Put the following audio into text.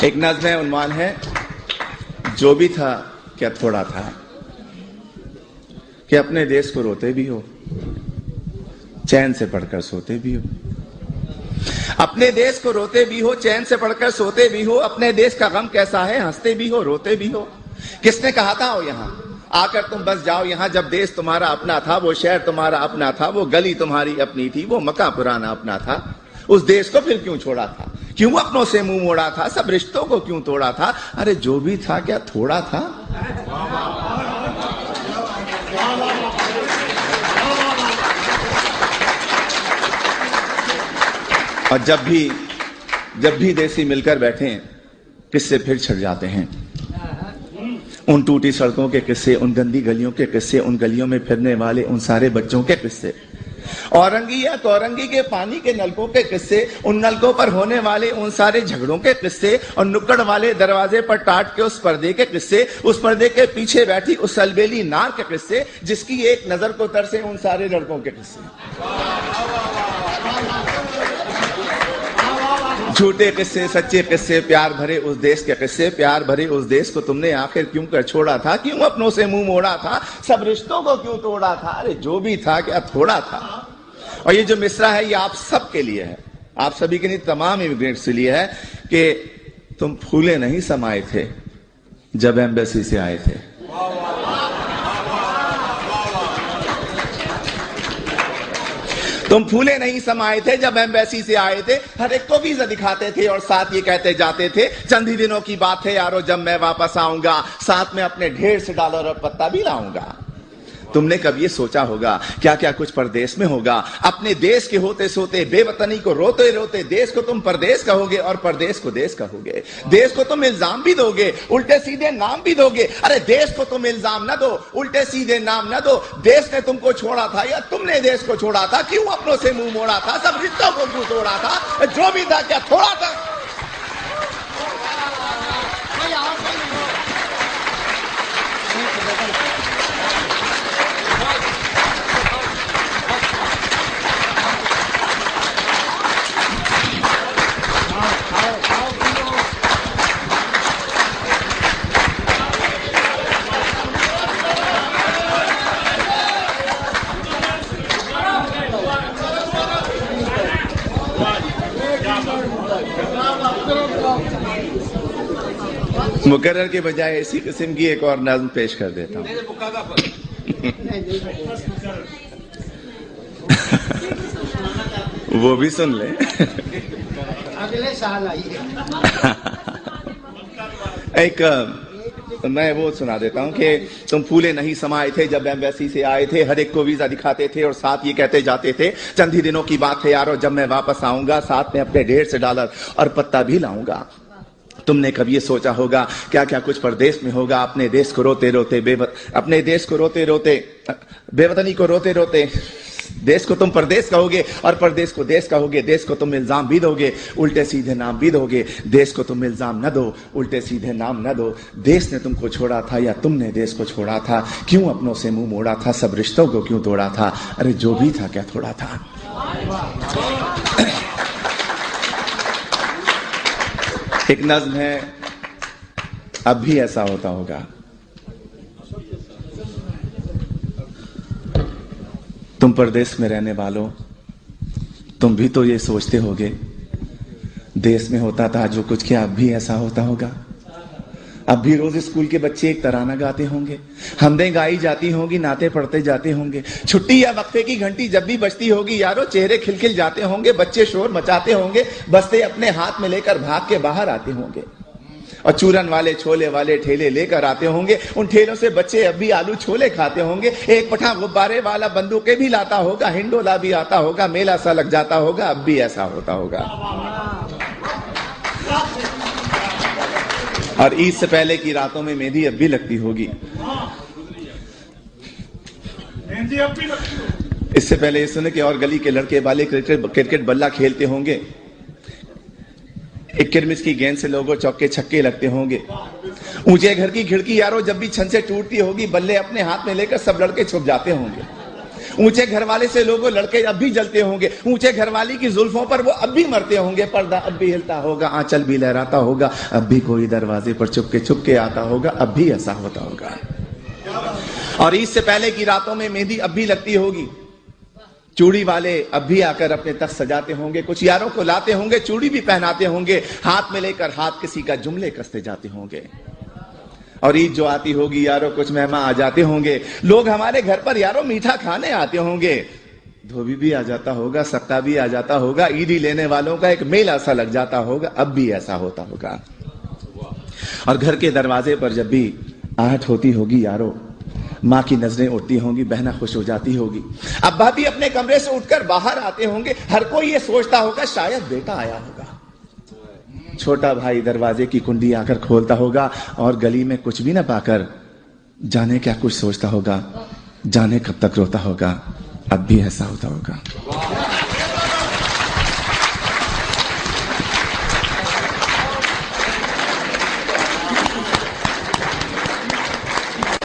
एक नज़्म है, उन्वान है जो भी था क्या थोड़ा था, कि अपने देश को रोते भी हो, चैन से पढ़कर सोते भी हो। अपने देश को रोते भी हो, चैन से पढ़कर सोते भी हो। अपने देश का गम कैसा है, हंसते भी हो, रोते भी हो। किसने कहा था, हो यहाँ आकर तुम बस जाओ यहाँ। जब देश तुम्हारा अपना था, वो शहर तुम्हारा अपना था, वो गली तुम्हारी अपनी थी, वो मका पुराना अपना था। उस देश को फिर क्यों छोड़ा था, क्यों अपनों से मुंह मोड़ा था, सब रिश्तों को क्यों तोड़ा था। अरे जो भी था क्या थोड़ा था। और जब भी देसी मिलकर बैठे, किस्से फिर छिड़ जाते हैं। उन टूटी सड़कों के किस्से, उन गंदी गलियों के किस्से, उन गलियों में फिरने वाले उन सारे बच्चों के किस्से, औरंगी या तौरंगी के पानी के नलकों के किस्से, उन नलकों पर होने वाले उन सारे झगड़ों के किस्से, और नुक्कड़ वाले दरवाजे पर टाट के उस पर्दे के किस्से, उस पर्दे के पीछे बैठी उस अलबेली नार के किस्से, जिसकी एक नजर को तरसे उन सारे लड़कों के किस्से। झूठे किस्से, सच्चे किस्से, प्यार भरे उस देश के किस्से। प्यार भरे उस देश को तुमने आखिर क्यों कर छोड़ा था, क्यों अपनों से मुंह मोड़ा था, सब रिश्तों को क्यों तोड़ा था। अरे जो भी था क्या थोड़ा था। और ये जो मिसरा है ये आप सब के लिए है, आप सभी के लिए, तमाम इमिग्रेंट्स के लिए है कि तुम फूले नहीं समाये थे जब एम्बेसी से आए थे। तुम फूले नहीं समाये थे जब एम्बेसी से आए थे। हर एक को वीजा दिखाते थे और साथ ये कहते जाते थे, चंद ही दिनों की बात है यारो जब मैं वापस आऊंगा, साथ में अपने ढेर से डॉलर और पत्ता भी लाऊंगा। तुमने कब ये सोचा होगा क्या क्या कुछ परदेश में होगा। अपने देश के होते सोते, बेवतनी को रोते रोते, देश को तुम परदेश कहोगे और परदेश को देश कहोगे। देश को तुम इल्जाम भी दोगे, उल्टे सीधे नाम भी दोगे। अरे देश को तुम इल्जाम न दो, उल्टे सीधे नाम न दो। देश ने तुमको छोड़ा था या तुमने देश को छोड़ा था, क्यों अपनों से मुंह मोड़ा था, सब रिश्तों को क्यों तोड़ा था। जो भी था क्या थोड़ा था। मुकर्रर के बजाय इसी किस्म की एक और नज़्म पेश कर देता हूं। वो भी सुन ले। अगले साल आइए। एक मैं वो सुना देता हूं कि तुम फूले नहीं समाये थे जब एम्बेसी से आए थे। हर एक को वीजा दिखाते थे और साथ ये कहते जाते थे, चंद ही दिनों की बात है यारो जब मैं वापस आऊंगा, साथ में अपने ढेर से डॉलर और पत्ता भी लाऊंगा। तुमने कभी ये सोचा होगा क्या क्या कुछ परदेश में होगा। अपने देश को रोते रोते अपने देश को रोते रोते, बेवतनी को रोते रोते, देश को तुम परदेश कहोगे और परदेश को देश कहोगे। देश को तुम इल्जाम भी दोगे, उल्टे सीधे नाम भी दोगे। देश को तुम इल्जाम न दो, उल्टे सीधे नाम न दो। देश ने तुमको छोड़ा था या तुमने देश को छोड़ा था, क्यों अपनों से मुंह मोड़ा था, सब रिश्तों को क्यों तोड़ा था। अरे जो भी था क्या थोड़ा था। एक नज़्म है, अब भी ऐसा होता होगा। तुम परदेश में रहने वालों, तुम भी तो ये सोचते होगे, देश में होता था जो कुछ, क्या अब भी ऐसा होता होगा। अब भी रोज स्कूल के बच्चे एक तराना गाते होंगे, हमदें गाई जाती होंगी, नाते पढ़ते जाते होंगे। छुट्टी या वक्फे की घंटी जब भी बजती होगी यारो, चेहरे खिलखिल जाते होंगे, बच्चे शोर मचाते होंगे, बस्ते अपने हाथ में लेकर भाग के बाहर आते होंगे। और चूरन वाले छोले वाले ठेले लेकर आते होंगे, उन ठेलों से बच्चे अब भी आलू छोले खाते होंगे। एक पठा गुब्बारे वाला बंदूकें भी लाता होगा, हिंडोला भी आता होगा, मेला सा लग जाता होगा। अब भी ऐसा होता होगा। और ईद से पहले की रातों में मेहंदी अब भी लगती होगी। इससे पहले ये सुने कि और गली के लड़के वाले क्रिकेट बल्ला खेलते होंगे, एक किरमिस की गेंद से लोगों चौके छक्के लगते होंगे। ऊंचे घर की खिड़की यारो जब भी छन से टूटती होगी, बल्ले अपने हाथ में लेकर सब लड़के छुप जाते होंगे। ऊंचे घर वाले से लोगों लड़के अब भी जलते होंगे, ऊंचे घर वाली की जुल्फों पर वो अब भी मरते होंगे, पर्दा अब भी हिलता होगा, आंचल भी लहराता होगा, अब भी कोई दरवाजे पर चुपके आता होगा, अब भी ऐसा होता होगा। और ईद से पहले की रातों में मेहंदी अब भी लगती होगी, चूड़ी वाले अब भी आकर अपने तख्त सजाते होंगे, कुछ यारों को लाते होंगे, चूड़ी भी पहनाते होंगे, हाथ में लेकर हाथ किसी का जुमले कसते जाते होंगे। और ईद जो आती होगी यारों कुछ मेहमान आ जाते होंगे, लोग हमारे घर पर यारों मीठा खाने आते होंगे, धोबी भी आ जाता होगा, सक्का भी आ जाता होगा, ईदी लेने वालों का एक मेला सा लग जाता होगा, अब भी ऐसा होता होगा। और घर के दरवाजे पर जब भी आहट होती होगी यारों, माँ की नजरें उठती होंगी, बहना खुश हो जाती होगी, अब्बा भी अपने कमरे से उठकर बाहर आते होंगे, हर कोई ये सोचता होगा शायद बेटा आया होगा। छोटा भाई दरवाजे की कुंडी आकर खोलता होगा और गली में कुछ भी ना पाकर जाने क्या कुछ सोचता होगा, जाने कब तक रोता होगा, अब भी ऐसा होता होगा।